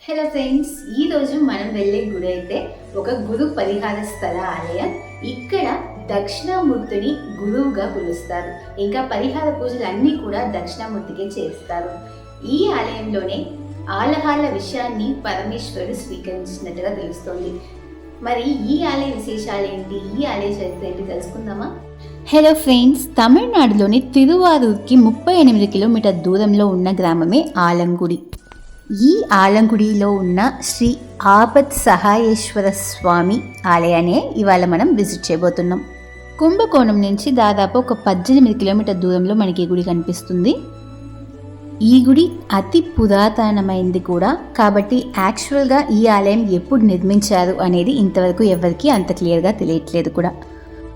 Hello friends, ఈరోజు మనం వెళ్ళే గుడి అయితే ఒక గురు పరిహార స్థల ఆలయం. ఇక్కడ దక్షిణామూర్తిని గురువుగా పిలుస్తారు. ఇంకా పరిహార పూజలు అన్నీ కూడా దక్షిణామూర్తికే చేస్తారు. ఈ ఆలయంలోనే ఆలహాల విషయాన్ని పరమేశ్వరుడు స్వీకరించినట్టుగా తెలుస్తోంది. మరి ఈ ఆలయ విశేషాలు ఏంటి, ఈ ఆలయ చరిత్ర ఏంటి తెలుసుకుందామా? హలో ఫ్రెండ్స్, తమిళనాడులోని తిరువారూర్కి 38 కిలోమీటర్ దూరంలో ఉన్న గ్రామమే ఆలంగుడి. ఈ ఆలంగుడిలో ఉన్న శ్రీ ఆపత్ సహాయేశ్వర స్వామి ఆలయాన్ని ఇవాళ మనం విజిట్ చేయబోతున్నాం. కుంభకోణం నుంచి దాదాపు ఒక 18 కిలోమీటర్ దూరంలో మనకి ఈ గుడి కనిపిస్తుంది. ఈ గుడి అతి పురాతనమైంది కూడా, కాబట్టి యాక్చువల్గా ఈ ఆలయం ఎప్పుడు నిర్మించారు అనేది ఇంతవరకు ఎవరికి అంత క్లియర్గా తెలియట్లేదు కూడా.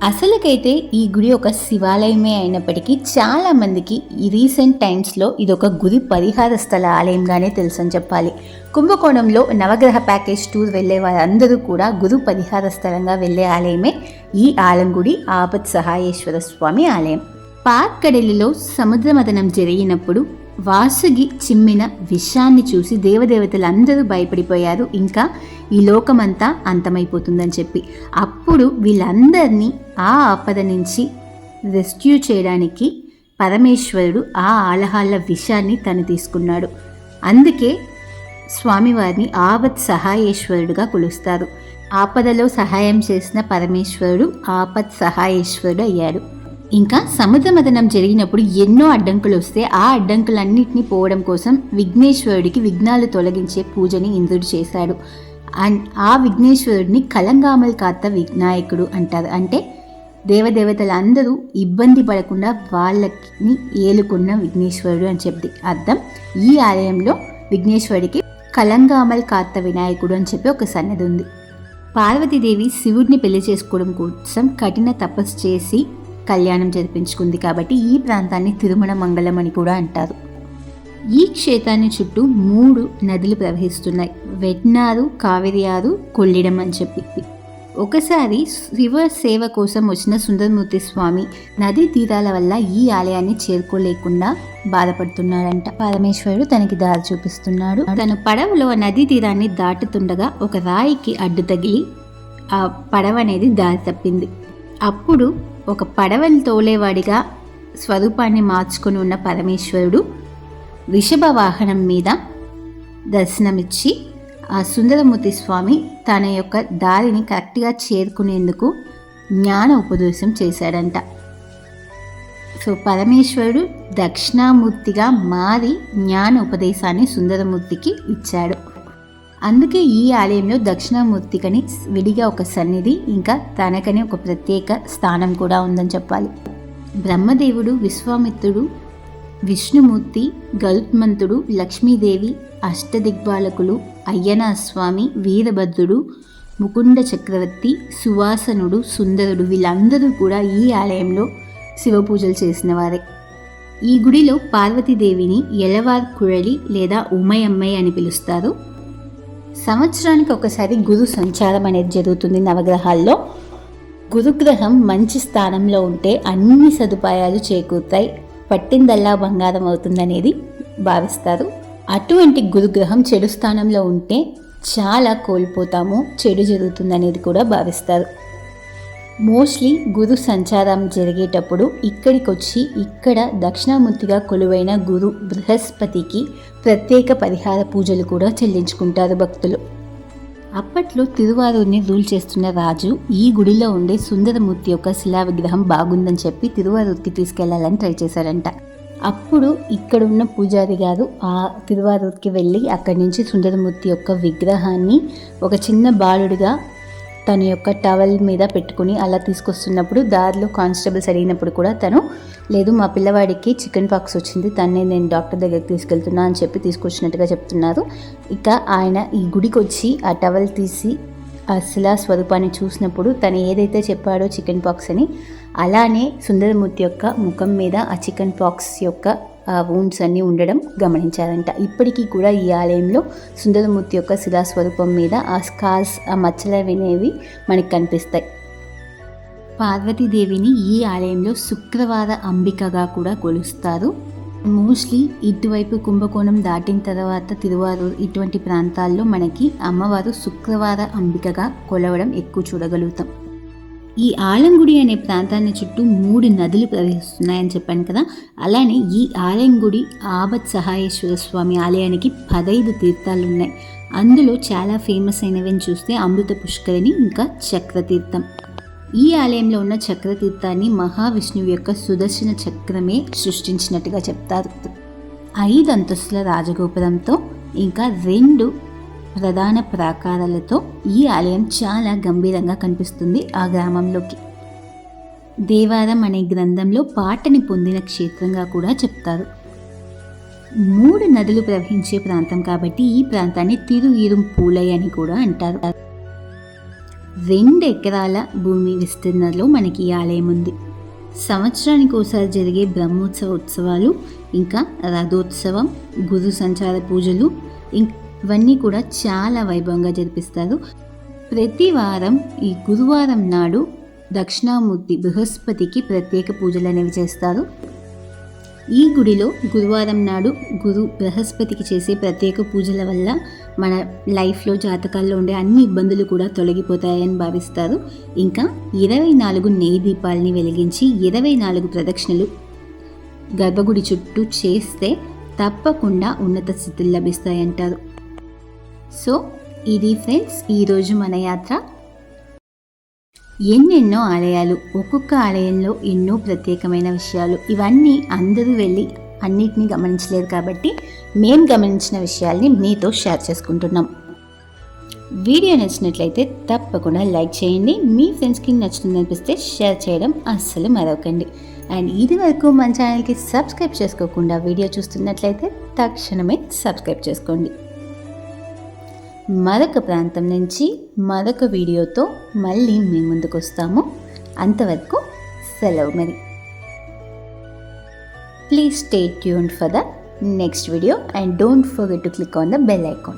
అసలుకైతే ఈ గుడి ఒక శివాలయమే అయినప్పటికీ చాలామందికి ఈ రీసెంట్ టైమ్స్లో ఇది ఒక గుడి పరిహార స్థల ఆలయంగానే తెలుసని చెప్పాలి. కుంభకోణంలో నవగ్రహ ప్యాకేజ్ టూర్ వెళ్ళే వారందరూ కూడా గురు పరిహార స్థలంగా వెళ్ళే ఆలయమే ఈ ఆలంగుడి ఆపత్ సహాయేశ్వర స్వామి ఆలయం. పాక్కడలిలో సముద్ర మథనం జరిగినప్పుడు వాసుగి చిమ్మిన విషాన్ని చూసి దేవదేవతలందరూ భయపడిపోయారు, ఇంకా ఈ లోకమంతా అంతమైపోతుందని చెప్పి. అప్పుడు వీళ్ళందరినీ ఆ ఆపద నుంచి రెస్క్యూ చేయడానికి పరమేశ్వరుడు ఆ ఆలహాల విషాన్ని తను తీసుకున్నాడు. అందుకే స్వామివారిని ఆపత్ సహాయేశ్వరుడుగా కొలుస్తారు. ఆపదలో సహాయం చేసిన పరమేశ్వరుడు ఆపత్ సహాయేశ్వరుడు అయ్యాడు. ఇంకా సముద్ర మథనం జరిగినప్పుడు ఎన్నో అడ్డంకులు వస్తే ఆ అడ్డంకులన్నింటినీ పోవడం కోసం విఘ్నేశ్వరుడికి విఘ్నాలు తొలగించే పూజని ఇంద్రుడు చేశాడు. ఆ విఘ్నేశ్వరుడిని కలంగామల్ కాత వినాయకుడు అంటారు. అంటే దేవదేవతలందరూ ఇబ్బంది పడకుండా వాళ్ళని ఏలుకున్న విఘ్నేశ్వరుడు అని చెప్పి అర్థం. ఈ ఆలయంలో విఘ్నేశ్వరుడికి కలంగామల్ కాత వినాయకుడు అని చెప్పి ఒక సన్నది ఉంది. పార్వతీదేవి శివుడిని పెళ్లి చేసుకోవడం కోసం కఠిన తపస్సు చేసి కళ్యాణం జరిపించుకుంది, కాబట్టి ఈ ప్రాంతాన్ని తిరుమల మంగళం అని కూడా అంటారు. ఈ క్షేత్రాన్ని చుట్టూ 3 నదులు ప్రవహిస్తున్నాయి: వెట్నారు, కావేరియారు, కొల్లిడం అని చెప్పి. ఒకసారి శివ సేవ కోసం వచ్చిన సుందరమూర్తి స్వామి నదీ తీరాల వల్ల ఈ ఆలయాన్ని చేరుకోలేకుండా బాధపడుతున్నాడంట. పరమేశ్వరుడు తనకి దారి చూపిస్తున్నాడు. తను పడవలో నదీ తీరాన్ని దాటుతుండగా ఒక రాయికి అడ్డు తగిలి ఆ పడవ అనేది దారి తప్పింది. అప్పుడు ఒక పడవని తోలేవాడిగా స్వరూపాన్ని మార్చుకొని ఉన్న పరమేశ్వరుడు వృషభ వాహనం మీద దర్శనమిచ్చి ఆ సుందరమూర్తి స్వామి తన యొక్క దారిని కరెక్ట్గా చేరుకునేందుకు జ్ఞాన ఉపదేశం చేశాడంట. సో పరమేశ్వరుడు దక్షిణామూర్తిగా మారి జ్ఞాన ఉపదేశాన్ని సుందరమూర్తికి ఇచ్చాడు. అందుకే ఈ ఆలయంలో దక్షిణామూర్తికని విడిగా ఒక సన్నిధి, ఇంకా తనకని ఒక ప్రత్యేక స్థానం కూడా ఉందని చెప్పాలి. బ్రహ్మదేవుడు, విశ్వామిత్రుడు, విష్ణుమూర్తి, గరుత్మంతుడు, లక్ష్మీదేవి, అష్టదిగ్బాలకులు, అయ్యనార్ స్వామి, వీరభద్రుడు, ముకుండ చక్రవర్తి, సువాసనుడు, సుందరుడు వీళ్ళందరూ కూడా ఈ ఆలయంలో శివ పూజలు చేసిన వారే. ఈ గుడిలో పార్వతీదేవిని ఎలవార్ కుഴలి లేదా ఉమయమ్మయ్య అని పిలుస్తారు. సంవత్సరానికి ఒకసారి గురు సంచారం అనేది జరుగుతుంది నవగ్రహాల్లో. గురుగ్రహం మంచి స్థానంలో ఉంటే అన్ని సదుపాయాలు చేకూరుతాయి, పట్టిందల్లా బంగారం అవుతుందనేది భావిస్తారు. అటువంటి గురుగ్రహం చెడు స్థానంలో ఉంటే చాలా కోల్పోతాము, చెడు జరుగుతుందనేది కూడా భావిస్తారు. మోస్ట్లీ గురు సంచారం జరిగేటప్పుడు ఇక్కడికి వచ్చి ఇక్కడ దక్షిణామూర్తిగా కొలువైన గురు బృహస్పతికి ప్రత్యేక పరిహార పూజలు కూడా చెల్లించుకుంటారు భక్తులు. అప్పట్లో తిరువారూర్ని రూల్ చేస్తున్న రాజు ఈ గుడిలో ఉండే సుందరమూర్తి యొక్క శిలా విగ్రహం బాగుందని చెప్పి తిరువారూర్కి తీసుకెళ్లాలని ట్రై చేశారంట. అప్పుడు ఇక్కడ ఉన్న పూజారి గారు ఆ తిరువారూర్కి వెళ్ళి అక్కడి నుంచి సుందరమూర్తి యొక్క విగ్రహాన్ని ఒక చిన్న బాలుడిగా తన యొక్క టవల్ మీద పెట్టుకుని అలా తీసుకొస్తున్నప్పుడు దారిలో కానిస్టేబుల్స్ అడిగినప్పుడు కూడా తను లేదు, మా పిల్లవాడికి చికెన్ పాక్స్ వచ్చింది, తన్నే నేను డాక్టర్ దగ్గరికి తీసుకెళ్తున్నా అని చెప్పి తీసుకొచ్చినట్టుగా చెప్తున్నారు. ఇక ఆయన ఈ గుడికి వచ్చి ఆ టవల్ తీసి ఆ శిలా స్వరూపాన్ని చూసినప్పుడు తను ఏదైతే చెప్పాడో చికెన్ పాక్స్ అని, అలానే సుందరమూర్తి యొక్క ముఖం మీద ఆ చికెన్ పాక్స్ యొక్క వూండ్స్ అన్నీ ఉండడం గమనించారంట. ఇప్పటికీ కూడా ఈ ఆలయంలో సుందరమూర్తి యొక్క శిలాస్వరూపం మీద ఆ స్కార్స్, ఆ మచ్చలు అనేవి మనకి కనిపిస్తాయి. పార్వతీదేవిని ఈ ఆలయంలో శుక్రవార అంబికగా కూడా కొలుస్తారు. మోస్ట్లీ ఇటువైపు కుంభకోణం దాటిన తర్వాత తిరువారూర్ ఇటువంటి ప్రాంతాల్లో మనకి అమ్మవారు శుక్రవార అంబికగా కొలవడం ఎక్కువ చూడగలుగుతాం. ఈ ఆలంగుడి అనే ప్రాంతాన్ని చుట్టూ 3 నదులు ప్రవహిస్తున్నాయని చెప్పాను కదా. అలానే ఈ ఆలంగుడి ఆబత్ సహాయేశ్వర స్వామి ఆలయానికి 15 తీర్థాలు ఉన్నాయి. అందులో చాలా ఫేమస్ అయినవి చూస్తే అమృత పుష్కరిణి, ఇంకా చక్రతీర్థం. ఈ ఆలయంలో ఉన్న చక్రతీర్థాన్ని మహావిష్ణువు యొక్క సుదర్శన చక్రమే సృష్టించినట్టుగా చెప్తారు. 5 అంతస్తుల రాజగోపురంతో ఇంకా 2 ప్రధాన ప్రాకారాలతో ఈ ఆలయం చాలా గంభీరంగా కనిపిస్తుంది ఆ గ్రామంలోకి. దేవారం అనే గ్రంథంలో పాటని పొందిన క్షేత్రంగా కూడా చెప్తారు. 3 నదులు ప్రవహించే ప్రాంతం కాబట్టి ఈ ప్రాంతాన్ని తిరుయిరుంపూలై అని కూడా అంటారు. 2 ఎకరాల భూమి విస్తీర్ణంలో మనకి ఈ ఆలయం ఉంది. సంవత్సరానికి ఒకసారి జరిగే బ్రహ్మోత్సవ ఉత్సవాలు, ఇంకా రథోత్సవం, గురు సంచార పూజలు ఇవన్నీ కూడా చాలా వైభవంగా జరిపిస్తారు. ప్రతి వారం ఈ గురువారం నాడు దక్షిణామూర్తి బృహస్పతికి ప్రత్యేక పూజలు అనేవి చేస్తారు. ఈ గుడిలో గురువారం నాడు బృహస్పతికి చేసే ప్రత్యేక పూజల వల్ల మన లైఫ్లో జాతకాల్లో ఉండే అన్ని ఇబ్బందులు కూడా తొలగిపోతాయని భావిస్తారు. ఇంకా 24 నెయ్యి దీపాలని వెలిగించి 24 ప్రదక్షిణలు గర్భగుడి చుట్టూ చేస్తే తప్పకుండా ఉన్నత స్థితులు లభిస్తాయంటారు. సో ఇది ఫ్రెండ్స్ ఈరోజు మన యాత్ర. ఎన్నెన్నో ఆలయాలు, ఒక్కొక్క ఆలయంలో ఎన్నో ప్రత్యేకమైన విషయాలు, ఇవన్నీ అందరూ వెళ్ళి అన్నిటినీ గమనించలేదు కాబట్టి మేము గమనించిన విషయాల్ని మీతో షేర్ చేసుకుంటున్నాం. వీడియో నచ్చినట్లయితే తప్పకుండా లైక్ చేయండి. మీ ఫ్రెండ్స్కి నచ్చుతుంది అనిపిస్తే షేర్ చేయడం అస్సలు మరవకండి. అండ్ ఇది వరకు మన ఛానల్కి సబ్స్క్రైబ్ చేసుకోకుండా వీడియో చూస్తున్నట్లయితే తక్షణమే సబ్స్క్రైబ్ చేసుకోండి. మరొక ప్రాంతం నుంచి మరొక వీడియోతో మళ్ళీ మీ ముందుకు వస్తాము. అంతవరకు సెలవు మరి. Please stay tuned for the next video and don't forget to click on the bell icon.